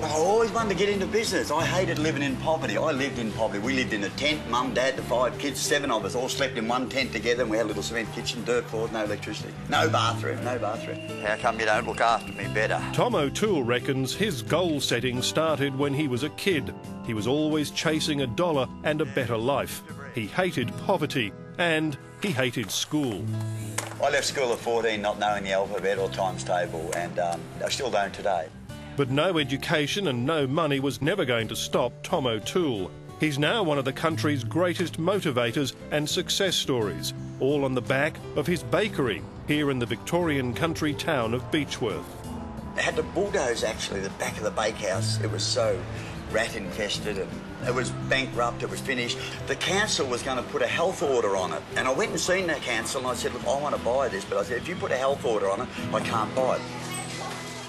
But I always wanted to get into business. I hated living in poverty. I lived in poverty. We lived in a tent, mum, dad, the 5 kids, 7 of us all slept in one tent together, and we had a little cement kitchen, dirt floors, no electricity. No bathroom, no bathroom. How come you don't look after me better? Tom O'Toole reckons his goal setting started when he was a kid. He was always chasing a dollar and a better life. He hated poverty and he hated school. I left school at 14 not knowing the alphabet or times table, and I still don't today. But no education and no money was never going to stop Tom O'Toole. He's now one of the country's greatest motivators and success stories, all on the back of his bakery here in the Victorian country town of Beechworth. They had to bulldoze, actually, the back of the bakehouse. It was so rat-infested and it was bankrupt, it was finished. The council was going to put a health order on it, and I went and seen that council and I said, look, I want to buy this, but I said, if you put a health order on it, I can't buy it.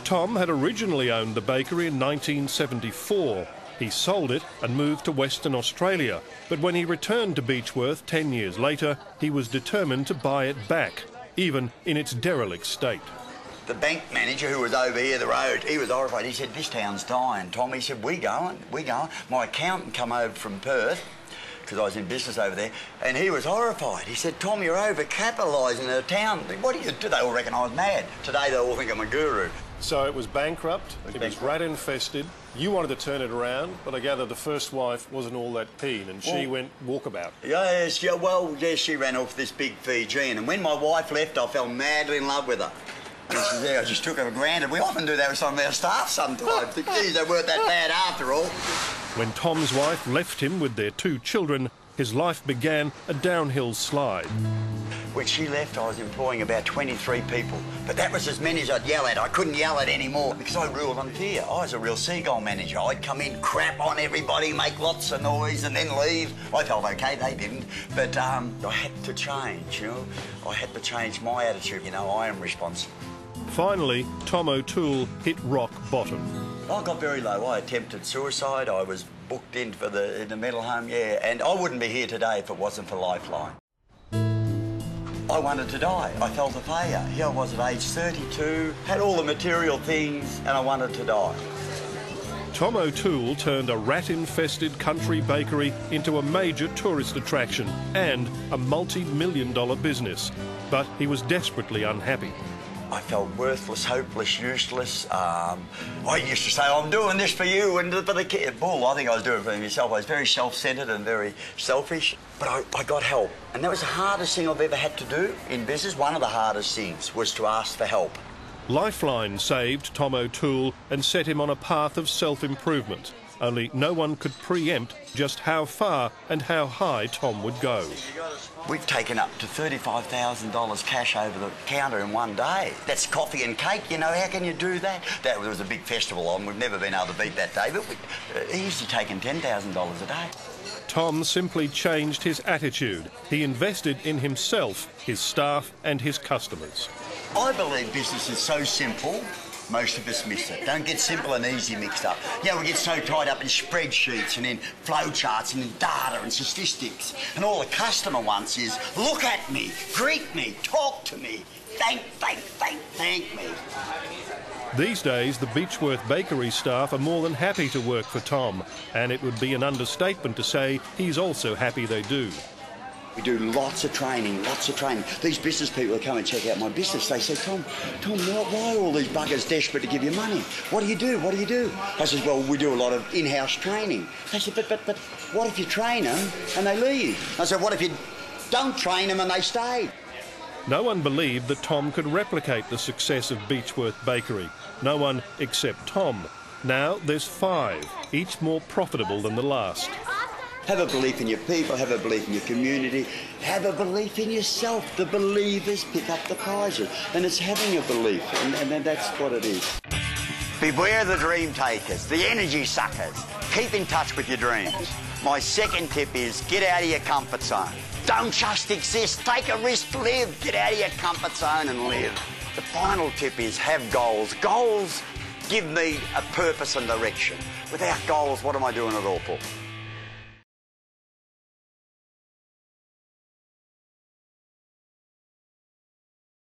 Tom had originally owned the bakery in 1974. He sold it and moved to Western Australia. But when he returned to Beechworth 10 years later, he was determined to buy it back, even in its derelict state. The bank manager who was over here the road, he was horrified. He said, this town's dying, Tom. He said, we going. My accountant come over from Perth, because I was in business over there, and he was horrified. He said, Tom, you're over-capitalising the town. What do you do? They all reckon I was mad. Today they all think I'm a guru. So it was bankrupt, it was rat-infested. You wanted to turn it around, but I gather the first wife wasn't all that keen, and she went walkabout. Yes, yeah, well, yes, she ran off this big Fijian, and when my wife left, I fell madly in love with her. And she's there, I just took her for granted. We often do that with some of our staff sometimes. Geez, they weren't that bad after all. When Tom's wife left him with their 2 children, his life began a downhill slide. When she left, I was employing about 23 people, but that was as many as I'd yell at. I couldn't yell at anymore because I ruled on fear. I was a real seagull manager. I'd come in, crap on everybody, make lots of noise and then leave. I felt okay, they didn't, but I had to change, you know. I had to change my attitude, you know, I am responsible. Finally, Tom O'Toole hit rock bottom. I got very low. I attempted suicide. I was booked in for the mental home, yeah, and I wouldn't be here today if it wasn't for Lifeline. I wanted to die. I felt a failure. Here I was at age 32, had all the material things, and I wanted to die. Tom O'Toole turned a rat-infested country bakery into a major tourist attraction and a multi-million-dollar business. But he was desperately unhappy. I felt worthless, hopeless, useless. I used to say, I'm doing this for you and for the kid. Bull, I think I was doing it for myself. I was very self-centred and very selfish. But I got help. And that was the hardest thing I've ever had to do in business. One of the hardest things was to ask for help. Lifeline saved Tom O'Toole and set him on a path of self-improvement. Only no one could preempt just how far and how high Tom would go. We've taken up to $35,000 cash over the counter in one day. That's coffee and cake, you know, how can you do that? There was a big festival on, we've never been able to beat that day, but we've easily taken $10,000 a day. Tom simply changed his attitude. He invested in himself, his staff and his customers. I believe business is so simple, most of us miss it. Don't get simple and easy mixed up. Yeah, we get so tied up in spreadsheets and in flowcharts and in data and statistics. And all the customer wants is, look at me, greet me, talk to me, thank me. These days, the Beechworth Bakery staff are more than happy to work for Tom, and it would be an understatement to say he's also happy they do. We do lots of training, lots of training. These business people come and check out my business. They say, Tom, why are all these buggers desperate to give you money? What do you do? What do you do? I said, well, we do a lot of in-house training. They said, but what if you train them and they leave? I said, what if you don't train them and they stay? No one believed that Tom could replicate the success of Beechworth Bakery. No one except Tom. Now there's 5, each more profitable than the last. Have a belief in your people, have a belief in your community, have a belief in yourself. The believers pick up the prizes, and it's having a belief, and that's what it is. Beware the dream takers, the energy suckers. Keep in touch with your dreams. My second tip is get out of your comfort zone. Don't just exist, take a risk, live. Get out of your comfort zone and live. The final tip is have goals. Goals give me a purpose and direction. Without goals, what am I doing it all for?